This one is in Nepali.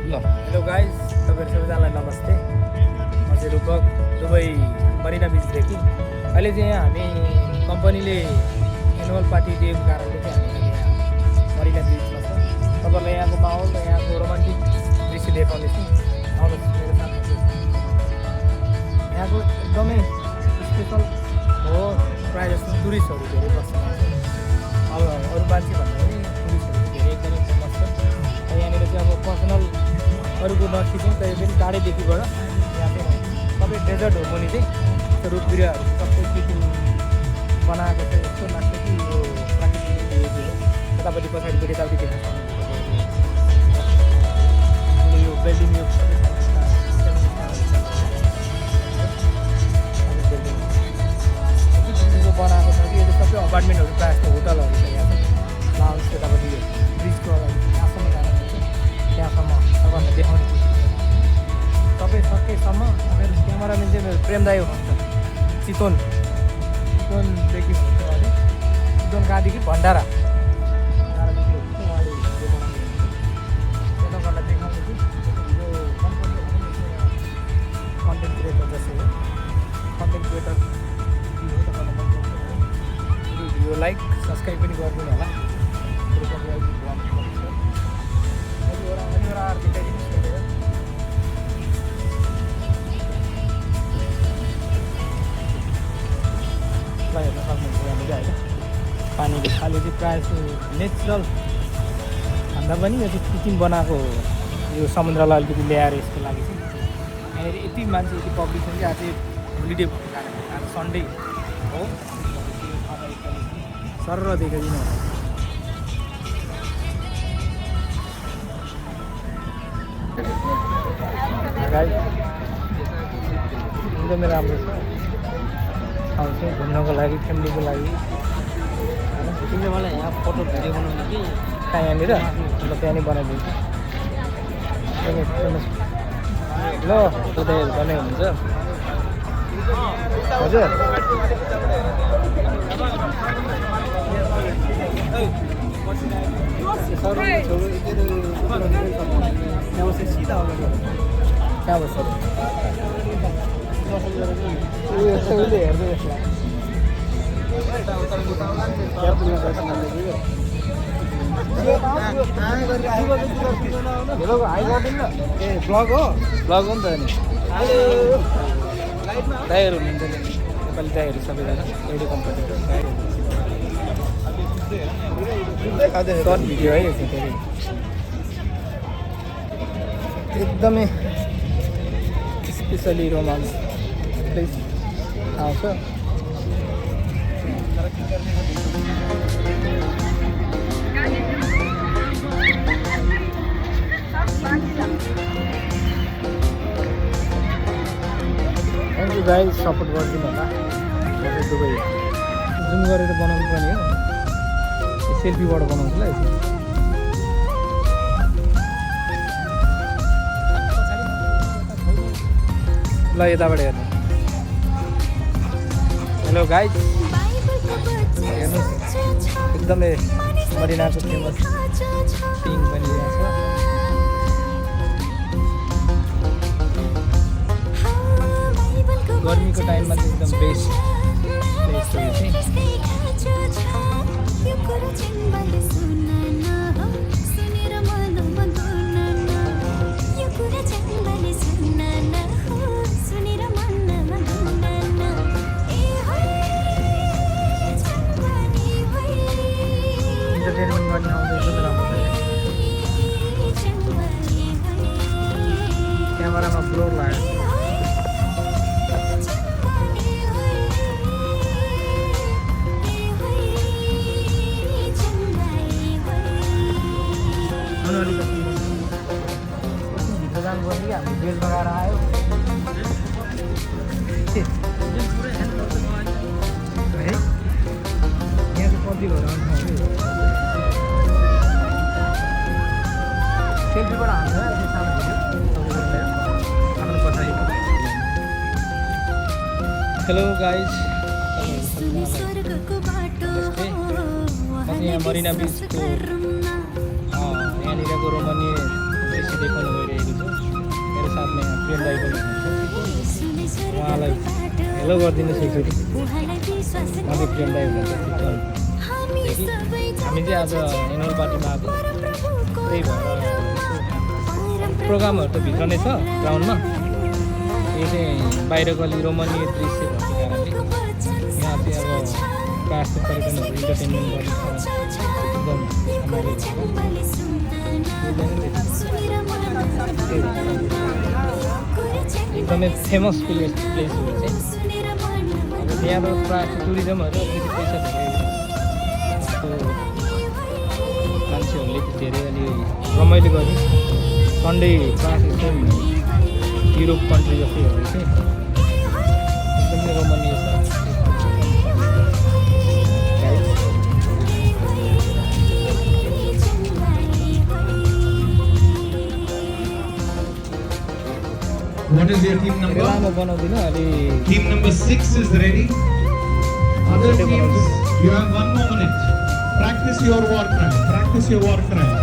हेलो गाइज, तपाईँहरू सबैजनालाई नमस्ते। म चाहिँ रूपक, दुबई मरिना बिचदेखि। अहिले चाहिँ यहाँ हामी कम्पनीले एनुअल पार्टी दिएको कारणले चाहिँ हामी यहाँ मरिना बिचमा छौँ। तपाईँहरूलाई यहाँको माहौल र यहाँको रोमान्टिक दृश्य देखाउनेछु। आउनुहोस् मेरो साथमा। यहाँको एकदमै स्पेसल हो, प्रायः जस्तो टुरिस्टहरू धेरै बस्छ। अब अरू मान्छे भन्दा पनि टुरिस्टहरू धेरै एकदमै फेमस छ। यहाँनिर चाहिँ अब पर्सनल अरूको नखिचौँ, त्यही पनि टाढैदेखिबाट यहाँ चाहिँ सबै डेजर्ट हो। मुनि चाहिँ रुख बिरुवाहरू सबै किटिङ बनाएको चाहिँ यस्तो लाग्छ कि यो प्राकृतिक हो। यतापट्टि पछाडिपट्टि यतापट्टि देख्न सक्नुहुन्छ। यो बिल्डिङ यो बिल्डिङको बनाएको छ कि यो सबै अपार्टमेन्टहरू प्रायः जस्तो होटलहरू छ। यहाँ लाउन्ज यतापट्टि यो ब्रिजको अगाडि जहाँसम्म जानु त्यहाँसम्म तपाईँहरूलाई देखाउने तपाईँ सकेसम्म। मेरो क्यामेराम्यान चाहिँ मेरो प्रेम दाइ हुनुहुन्छ, चितवनदेखि हुनुहुन्छ उहाँले। चितवन कहाँदेखि भण्डारा भण्डारादेखि हुनुहुन्छ उहाँले तपाईँहरूलाई देखाउने कि यो कन्टेन्ट क्रिएटर जस्तै हो। कन्टेन्ट क्रिएटर हो तपाईँलाई भिडियो लाइक सब्सक्राइब पनि गरिदिनु होला। हेर्न सक्नुहुन्छ यहाँनिर होइन। पानीको खाले चाहिँ प्रायः जस्तो नेचुरल भन्दा पनि यो चाहिँ कृत्रिम बनाएको हो। यो समुद्रलाई अलिकति ल्याएर यसको लागि चाहिँ यहाँनिर यति मान्छे यति पब्लिक छ कि आज चाहिँ होलिडे भएको कारणले आज सन्डे हो। सर देखाइदिनु होला। एकदमै राम्रो छ। आउँछ घुम्नको लागि, फ्यामिलीको लागि। तिमीले मलाई यहाँ फोटो भिडियो बनाउनु कि कहाँ यहाँनिर ल त्यहाँ नै बनाइदिन्छु। ल उदयहरू पनि हुन्छ हजुर। कहाँ बस्छ उसले हेर्दै यसलाई ए ब्लग हो नि त नि। दाइहरू हुनुहुन्छ नि, नेपाली दाइहरू सबैजना एउटै कम्पनीको सर्ट भिडियो है। एकदमै स्पेसली रोमान्स प्लेस आउँछ। थ्याङ्क यू गाइज, सपोर्ट गरिदिनु होला। दुबई जुम गरेर बनाउनु पर्ने हो, सेल्फीबाट बनाउँछु ल यसो। ल यताबाट हेर्नु। हेलो गाइज, हेर्नुहोस् एकदमै मरिनाको फेमस टिङ बनिरहेको छ। गर्मीको टाइममा चाहिँ एकदम बेस्ट प्लेस हो यो चाहिँ। इन्टरटेनमेन्ट गर्ने आउँदा एकदमै राम्रो छ। क्यामेरामा ब्लोर लाग्यो। भित्र जानुपर्छ कि हामी बेल लगाएर आयो। है यहाँ चाहिँ कति भएर आउँछ सेल्फीबाट हाल्छ सानो आफ्नो पछाडि। हेलो गाइज, यहाँ मरिना बिचको यहाँनिरको रोमानीय दृश्य देखाउनु गइरहेको प्रेम दाई पनि हुनुहुन्छ उहाँलाई हेलो गरिदिनुहोस् एकचोटि म चाहिँ प्रेम दाई हुनुहुन्छ हामी चाहिँ आज एनुअल पार्टीमा आएको त्यही भएर प्रोग्रामहरू त भित्र नै छ ग्राउन्डमा यो चाहिँ बाहिरको अलि रोमनीय दृश्य भएको कारणले यहाँ चाहिँ अब प्रायः जस्तो पर्यटनहरू इन्टरटेनमेन्ट गर्ने एकदमै फेमस प्लेसहरू चाहिँ अब यहाँ त प्रायः टुरिज्महरू अलिकति पैसा धेरै मान्छेहरूले धेरै अलि रमाइलो गरे सन्डे प्रायः जस्तो युरोप कन्ट्री जस्तैहरू चाहिँ एकदमै रमणीय छ। What is your team number? लामो बनाउँदिनँ अलि Team number 6 is ready. Other teams, you have 1 more minute. Practice your war cry. Practice your war cry.